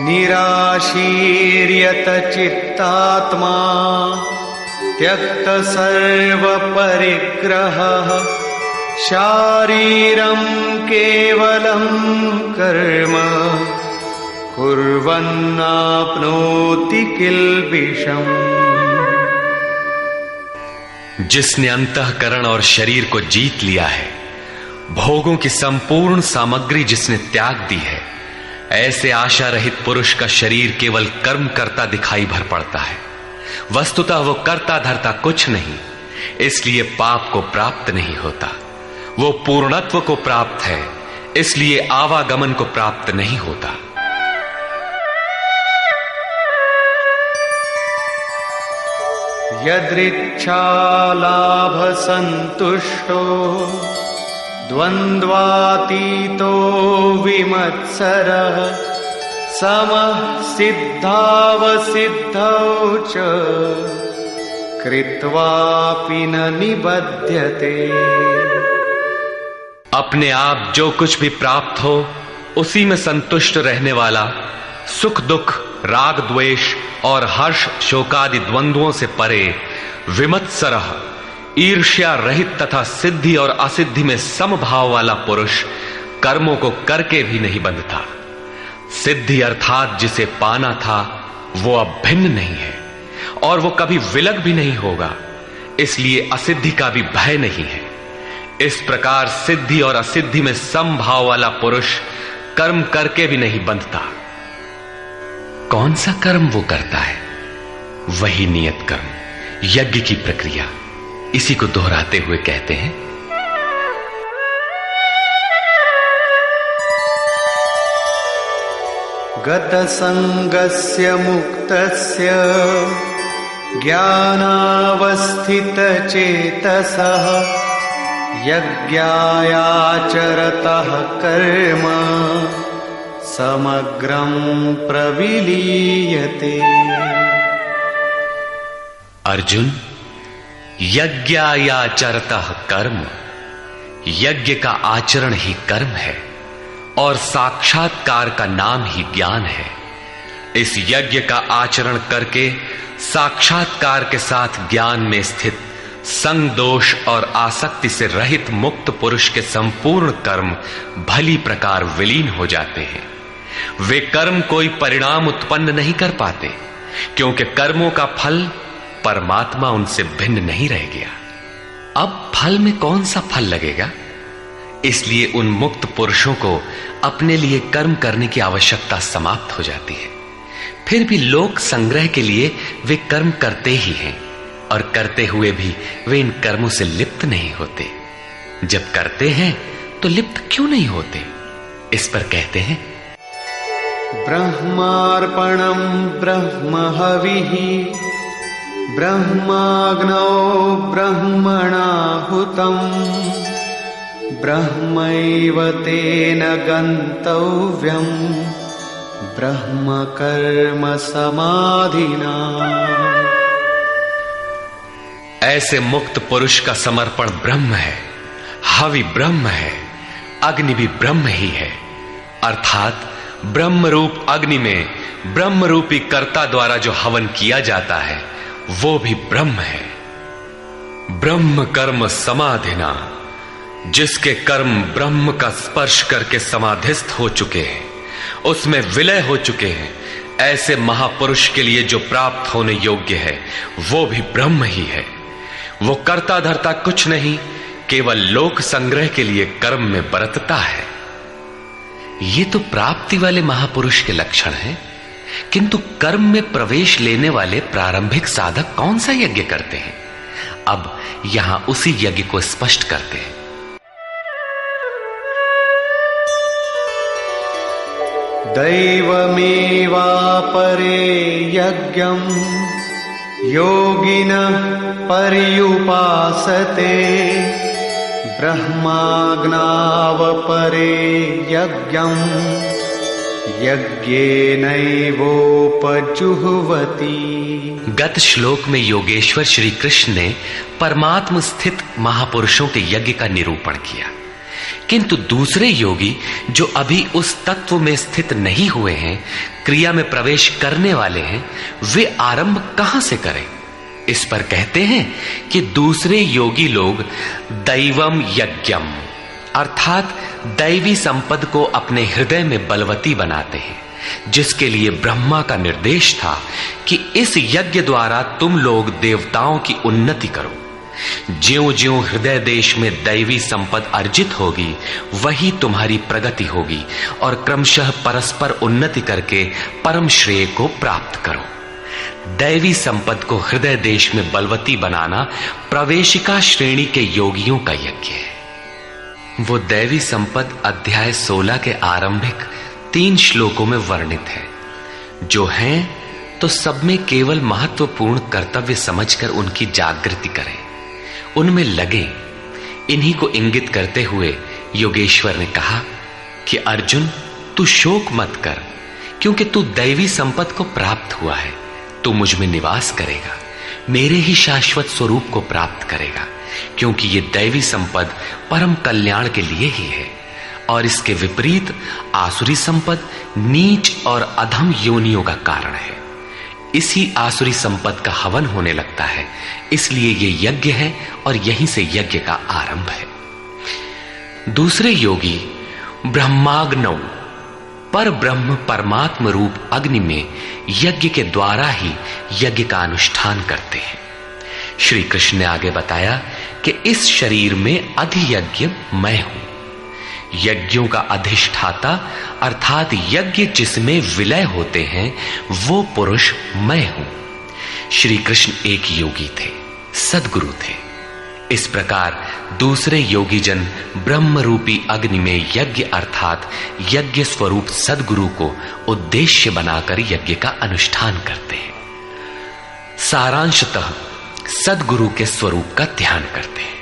निराशीर्यत चित्तात्मा त्यक्त सर्व परिग्रहः शारीरं केवलं कर्म कुर्वन्नाप्नोति किल्बिषम्। जिसने अंतःकरण और शरीर को जीत लिया है, भोगों की संपूर्ण सामग्री जिसने त्याग दी है, ऐसे आशा रहित पुरुष का शरीर केवल कर्म करता दिखाई भर पड़ता है। वस्तुतः वो करता धरता कुछ नहीं, इसलिए पाप को प्राप्त नहीं होता। वो पूर्णत्व को प्राप्त है, इसलिए आवागमन को प्राप्त नहीं होता। यदृच्छालाभ संतुष्टो द्वन्द्वातीतो विमत्सरः समः सिद्धावसिद्धौ च कृत्वापि न निबध्यते। अपने आप जो कुछ भी प्राप्त हो उसी में संतुष्ट रहने वाला, सुख दुख, राग द्वेष और हर्ष शोकादि द्वंद्वों से परे, विमत्सरः ईर्ष्या रहित तथा सिद्धि और असिद्धि में समभाव वाला पुरुष कर्मों को करके भी नहीं बंधता। सिद्धि अर्थात जिसे पाना था वो अब भिन्न नहीं है और वो कभी विलग भी नहीं होगा, इसलिए असिद्धि का भी भय नहीं है। इस प्रकार सिद्धि और असिद्धि में समभाव वाला पुरुष कर्म करके भी नहीं बंधता। कौन सा कर्म वो करता है? वही नियत कर्म, यज्ञ की प्रक्रिया। इसी को दोहराते हुए कहते हैं, गत संगस्य मुक्तस्य ज्ञानावस्थित चेतसः यज्ञायाचरतः कर्म समग्रं प्रविलीयते। अर्जुन, यज्ञायाचरतः कर्म, यज्ञ का आचरण ही कर्म है और साक्षात्कार का नाम ही ज्ञान है। इस यज्ञ का आचरण करके साक्षात्कार के साथ ज्ञान में स्थित संग दोष और आसक्ति से रहित मुक्त पुरुष के संपूर्ण कर्म भली प्रकार विलीन हो जाते हैं। वे कर्म कोई परिणाम उत्पन्न नहीं कर पाते, क्योंकि कर्मों का फल परमात्मा उनसे भिन्न नहीं रह गया। अब फल में कौन सा फल लगेगा? इसलिए उन मुक्त पुरुषों को अपने लिए कर्म करने की आवश्यकता समाप्त हो जाती है। फिर भी लोक संग्रह के लिए वे कर्म करते ही हैं और करते हुए भी वे इन कर्मों से लिप्त नहीं होते। जब करते हैं तो लिप्त क्यों नहीं होते? इस पर कहते हैं, ब्रह्मार्पणं ब्रह्म हविः ब्रह्माग्नौ ब्रह्मणाहुतं ब्रह्मैव तेन गन्तव्यं ब्रह्म कर्म समाधिना। ऐसे मुक्त पुरुष का समर्पण ब्रह्म है, हवि ब्रह्म है, अग्नि भी ब्रह्म ही है। अर्थात ब्रह्म रूप अग्नि में ब्रह्म रूपी कर्ता द्वारा जो हवन किया जाता है वो भी ब्रह्म है। ब्रह्म कर्म समाधिना, जिसके कर्म ब्रह्म का स्पर्श करके समाधिस्थ हो चुके हैं, उसमें विलय हो चुके हैं, ऐसे महापुरुष के लिए जो प्राप्त होने योग्य है वो भी ब्रह्म ही है। वो कर्ता धर्ता कुछ नहीं, केवल लोक संग्रह के लिए कर्म में बरतता है। ये तो प्राप्ति वाले महापुरुष के लक्षण हैं, किंतु कर्म में प्रवेश लेने वाले प्रारंभिक साधक कौन सा यज्ञ करते हैं? अब यहां उसी यज्ञ को स्पष्ट करते हैं। दैवमेवापरे यज्ञं योगिनः पर्युपासते ब्रह्माग्नावपरे यज्ञं यज्ञेनैवोपजुह्वति। गत श्लोक में योगेश्वर श्री कृष्ण ने परमात्म स्थित महापुरुषों के यज्ञ का निरूपण किया। किंतु दूसरे योगी जो अभी उस तत्व में स्थित नहीं हुए हैं, क्रिया में प्रवेश करने वाले हैं, वे आरंभ कहां से करें? इस पर कहते हैं कि दूसरे योगी लोग दैवम यज्ञम अर्थात दैवी संपद को अपने हृदय में बलवती बनाते हैं, जिसके लिए ब्रह्मा का निर्देश था कि इस यज्ञ द्वारा तुम लोग देवताओं की उन्नति करो। ज्यों ज्यों हृदय देश में दैवी संपद अर्जित होगी, वही तुम्हारी प्रगति होगी और क्रमशः परस्पर उन्नति करके परम श्रेय को प्राप्त करो। दैवी संपद को हृदय देश में बलवती बनाना प्रवेशिका श्रेणी के योगियों का यज्ञ है। वो दैवी संपद अध्याय 16 के आरंभिक 3 श्लोकों में वर्णित है, जो हैं तो सब में केवल महत्वपूर्ण कर्तव्य समझकर उनकी जागृति करें, उनमें लगे। इन्हीं को इंगित करते हुए योगेश्वर ने कहा कि अर्जुन, तू शोक मत कर, क्योंकि तू दैवी संपद को प्राप्त हुआ है। तू मुझ में निवास करेगा, मेरे ही शाश्वत स्वरूप को प्राप्त करेगा, क्योंकि ये दैवी संपद परम कल्याण के लिए ही है। और इसके विपरीत आसुरी संपद नीच और अधम योनियों का कारण है। इसी आसुरी संपद का हवन होने लगता है, इसलिए ये यज्ञ है और यहीं से यज्ञ का आरंभ है। दूसरे योगी ब्रह्माग्नौ पर ब्रह्म परमात्म रूप अग्नि में यज्ञ के द्वारा ही यज्ञ का अनुष्ठान करते हैं। श्री कृष्ण ने आगे बताया कि इस शरीर में अधियज्ञ मैं हूं। यज्ञों का अधिष्ठाता अर्थात यज्ञ जिसमें विलय होते हैं, वो पुरुष मैं हूं। श्री कृष्ण एक योगी थे, सद्गुरु थे। इस प्रकार दूसरे योगी जन ब्रह्म रूपी अग्नि में यज्ञ अर्थात यज्ञ स्वरूप सद्गुरु को उद्देश्य बनाकर यज्ञ का अनुष्ठान करते हैं। सारांशतः सद्गुरु के स्वरूप का ध्यान करते हैं।